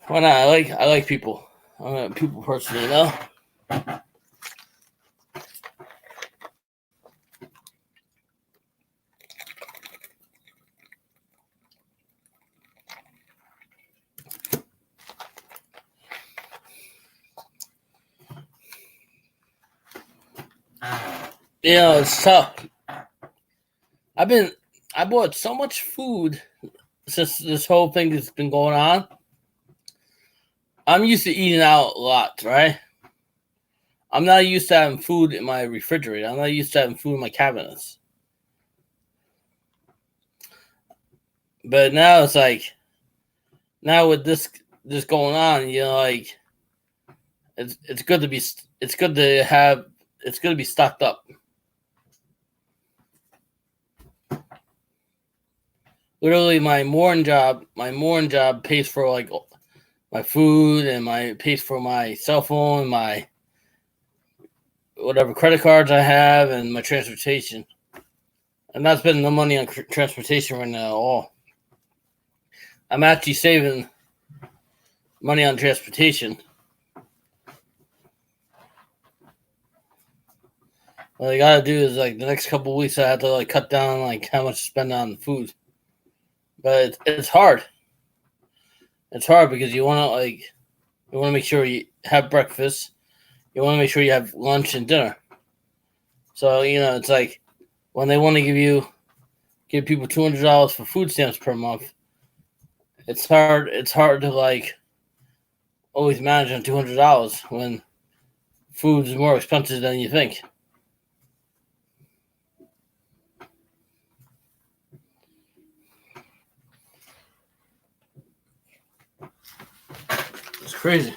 Speaker 1: Why not? I like people. I'm a people person, you know. You know, it's tough. I bought so much food since this whole thing has been going on. I'm used to eating out a lot, right? I'm not used to having food in my refrigerator. I'm not used to having food in my cabinets. But now it's like, now with this going on, you know, like it's good to be stocked up. Literally, my morning job pays for like my food and pays for my cell phone, my whatever credit cards I have, and my transportation. I'm not spending no money on transportation right now at all. I'm actually saving money on transportation. What I gotta do is like the next couple of weeks, I have to like cut down like how much I spend on food. But it's hard. It's hard because you want to make sure you have breakfast. You want to make sure you have lunch and dinner. So you know it's like when they want to give people $200 for food stamps per month. It's hard. It's hard to like always manage on $200 when food is more expensive than you think. It's crazy.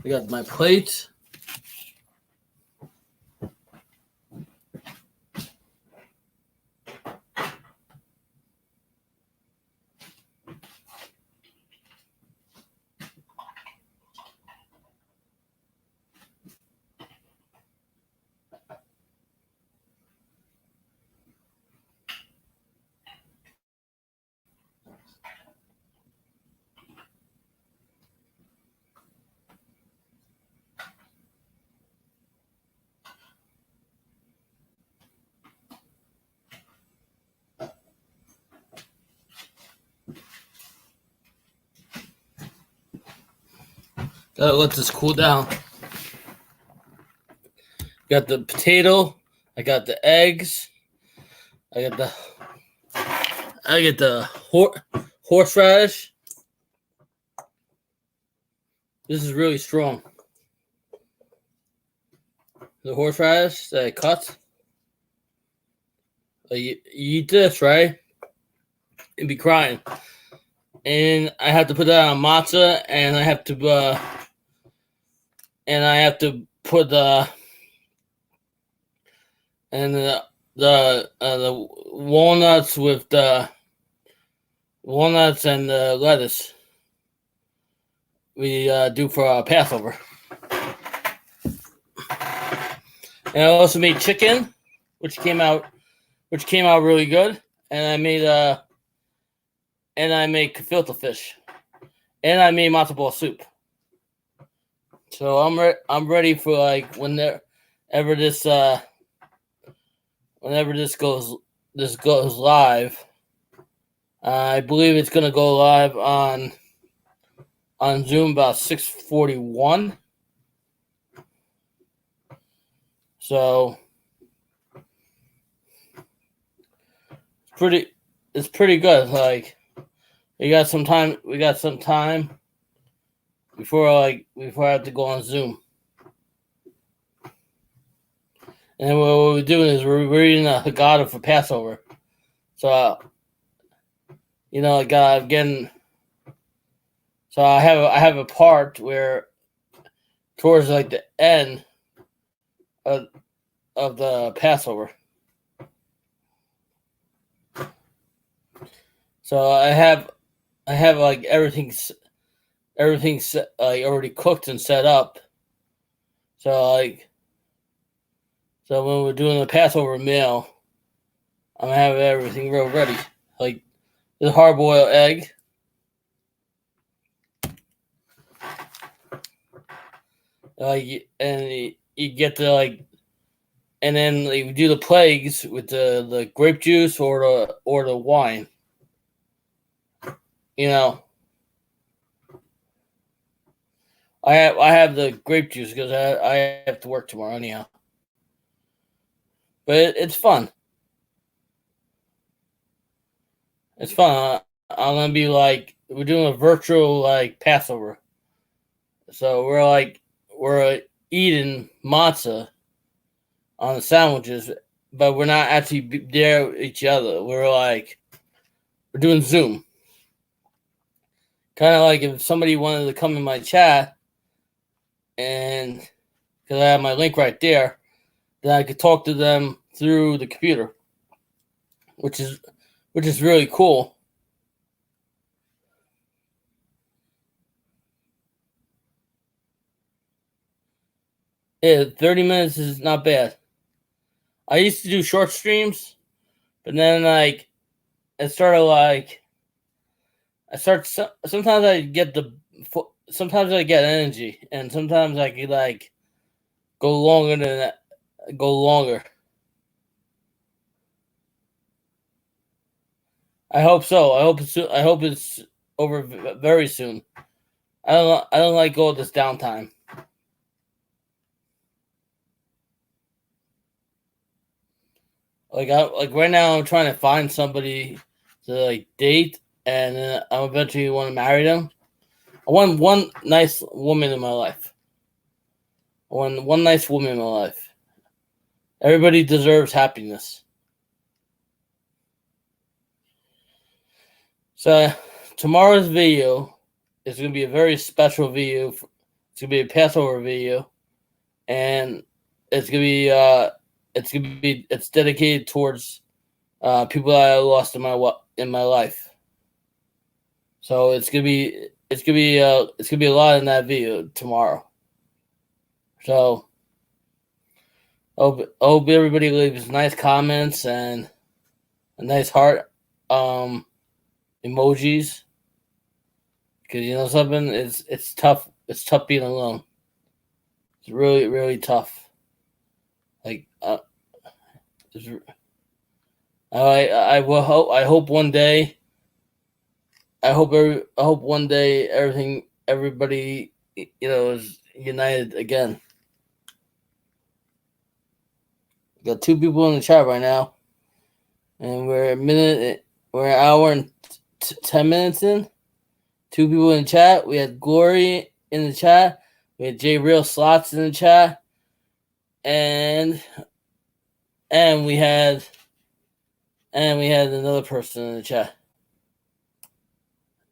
Speaker 1: I got my plate. Gotta let this cool down. Got the potato. I got the eggs. I got the horseradish. This is really strong. The horseradish that I cut. You eat this, right? And be crying. And I have to put that on matzah, and I have to put the walnuts with the walnuts and the lettuce we do for Passover. And I also made chicken, which came out really good. And I made gefilte fish, and I made matzo ball soup. So I'm ready for like whenever this goes live. I believe it's gonna go live on Zoom about 6:41. So it's pretty good. Like we got some time before I have to go on Zoom. And what we're doing is we're reading the Haggadah for Passover. So you know, again. So I have a part where towards like the end, of, of the Passover. So I have like everything's like already cooked and set up. So when we're doing the Passover meal, I'm gonna have everything real ready. Like the hard boiled egg. And you get the and then you do the plagues with the grape juice or the wine. You know, I have the grape juice because I have to work tomorrow anyhow. But it's fun. It's fun. I'm gonna be we're doing a virtual Passover, so we're eating matzah on the sandwiches, but we're not actually there with each other. We're doing Zoom. Kind of like if somebody wanted to come in my chat, and because I have my link right there, then I could talk to them through the computer, which is really cool. Yeah, 30 minutes is not bad. I used to do short streams, but then it started sometimes I get sometimes I get energy, and sometimes I could go longer than that, go longer. I hope so. I hope it's over very soon. I don't like all this downtime. Like right now, I'm trying to find somebody to date, and I eventually want to marry them. I want one nice woman in my life. I want one nice woman in my life. Everybody deserves happiness. So tomorrow's video is going to be a very special video. It's going to be a Passover video, and it's going to be it's dedicated towards people that I lost in my life. So it's gonna be a lot in that video tomorrow. So I hope everybody leaves nice comments and a nice heart emojis, because you know something, it's tough. It's tough being alone. It's really, really tough. Like I hope one day. I hope one day everybody is united again. We got 2 people in the chat right now, and we're an hour and 10 minutes in. 2 people in the chat. We had Glory in the chat. We had J Real Slots in the chat, and we had another person in the chat,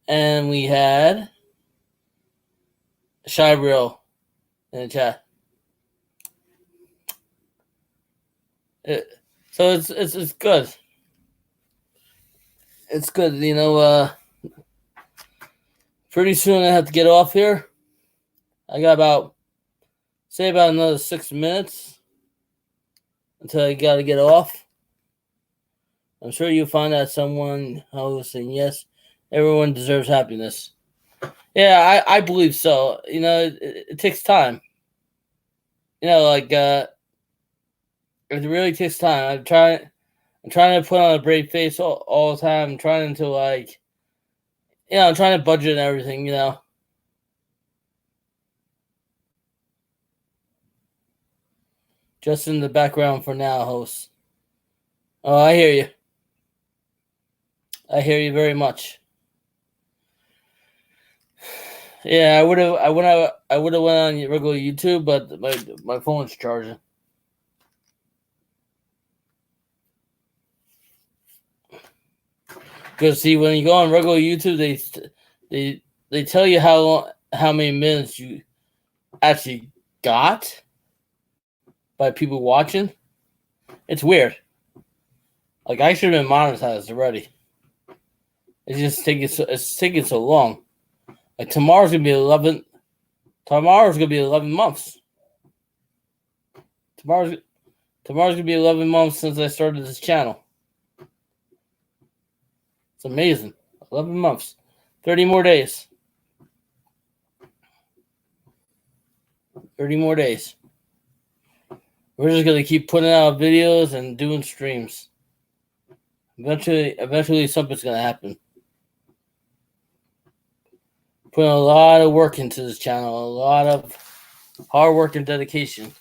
Speaker 1: and we had Shy Real in the chat. So it's good. It's good, pretty soon I have to get off here. I got about another 6 minutes until I got to get off. I'm sure you'll find out someone who is saying yes. Everyone deserves happiness. Yeah, I believe so. It takes time. It really takes time. I'm trying to put on a brave face all the time. I'm trying to I'm trying to budget and everything. Just in the background for now, host. Oh, I hear you. I hear you very much. Yeah, I would have went on regular YouTube, but my phone's charging. Because see, when you go on regular YouTube, they tell you how many minutes you actually got, by people watching. It's weird. Like I should have been monetized already. It's taking so long. Like tomorrow's gonna be 11. Tomorrow's gonna be 11 months. Tomorrow's gonna be 11 months since I started this channel. It's amazing. 11 months. 30 more days. 30 more days. We're just gonna keep putting out videos and doing streams. Eventually something's gonna happen. Putting a lot of work into this channel, a lot of hard work and dedication.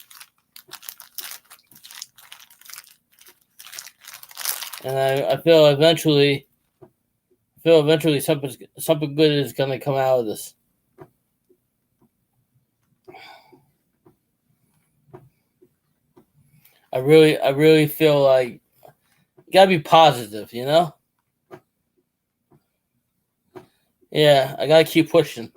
Speaker 1: And I feel eventually something good is gonna come out of this. I really feel like you gotta be positive, you know? Yeah, I gotta keep pushing.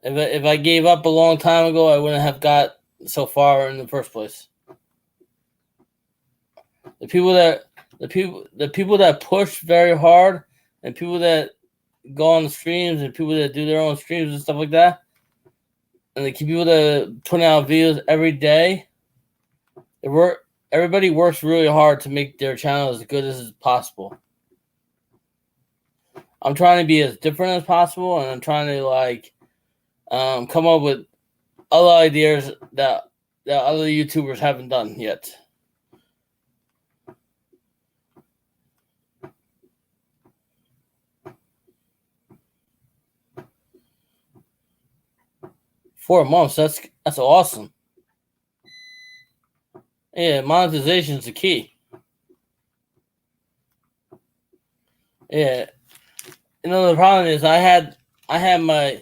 Speaker 1: If I gave up a long time ago, I wouldn't have got so far in the first place. The people that push very hard, and people that go on the streams, and people that do their own streams and stuff like that, and the people that put out videos every day, everybody works really hard to make their channel as good as possible. I'm trying to be as different as possible, and I'm trying to come up with other ideas that other YouTubers haven't done yet. $4 months, that's awesome. Yeah, monetization is the key. Yeah, you know the problem is I had my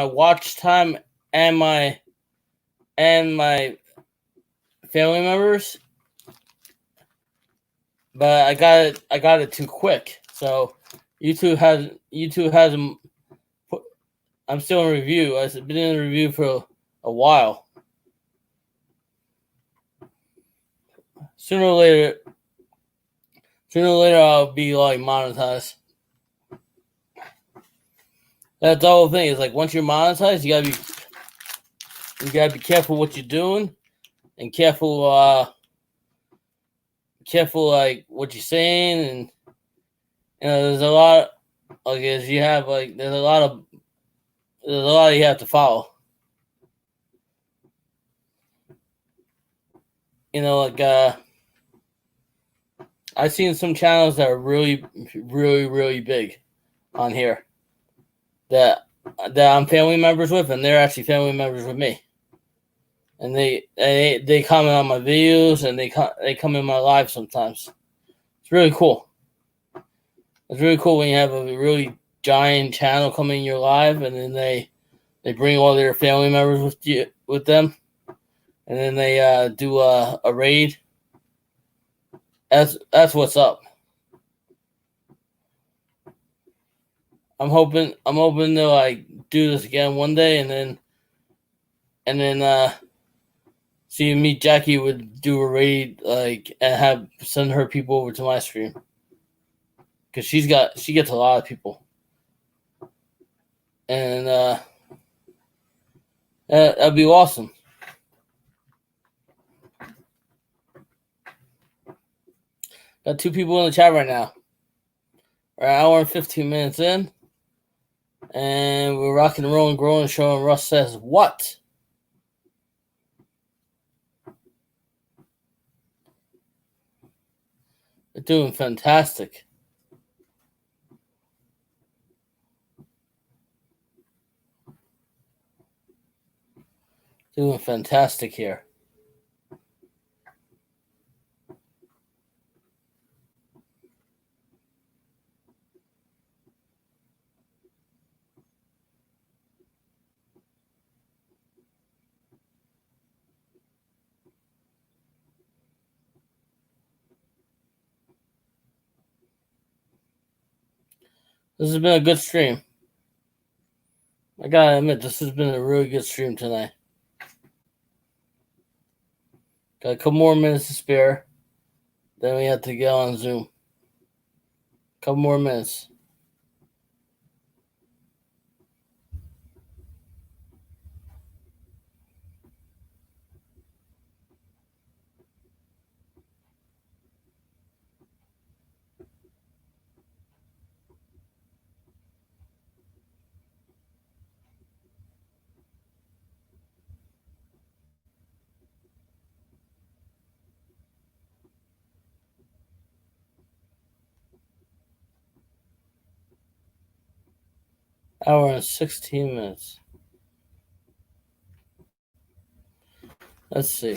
Speaker 1: watch time and my family members, but I got it too quick. So YouTube has them. I'm still in review. I've been in review for a while. Sooner or later I'll be like monetized. That's the whole thing. Is like once you're monetized, you gotta be careful what you're doing, and careful like what you're saying, and there's a lot like as you have like there's a lot you have to follow. I've seen some channels that are really big on here that I'm family members with, and they're actually family members with me. And they comment on my videos, and they come in my live sometimes. It's really cool. It's really cool when you have a really giant channel come in your live, and then they bring all their family members with them, and then they do a raid. That's what's up. I'm hoping to like do this again one day, and then see me Jackie would do a raid like and send her people over to my stream, because she gets a lot of people, and that'd be awesome. Got 2 people in the chat right now. We're an hour and 15 minutes in, and we're rocking and rolling, growing, showing. Russ says what? They're doing fantastic. Doing fantastic here. This has been a good stream. I gotta admit, this has been a really good stream tonight. Got a couple more minutes to spare. Then we have to get on Zoom. Couple more minutes. Hour and 16 minutes. Let's see.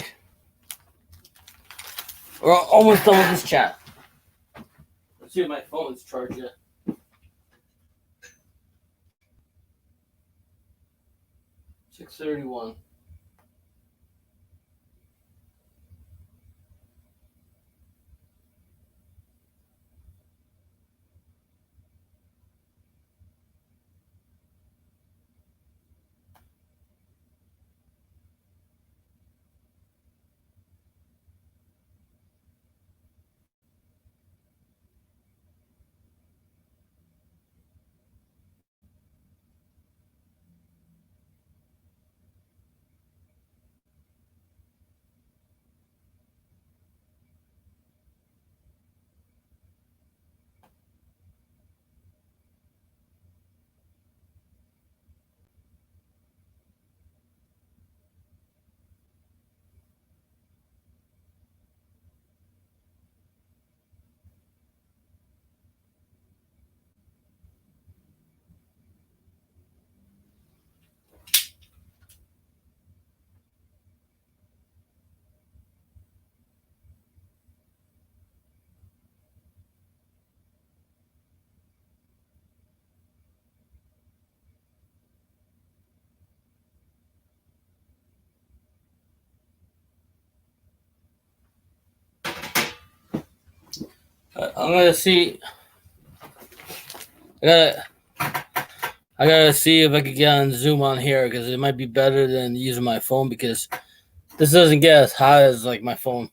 Speaker 1: We're almost done with this chat. Let's see if my phone is charged yet. 6:31. I'm gonna see. I gotta see if I can get on Zoom on here because it might be better than using my phone because this doesn't get as hot as like my phone.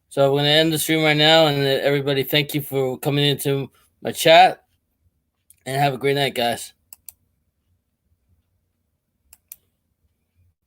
Speaker 1: So I'm gonna end the stream right now, and everybody, thank you for coming into my chat, and have a great night, guys.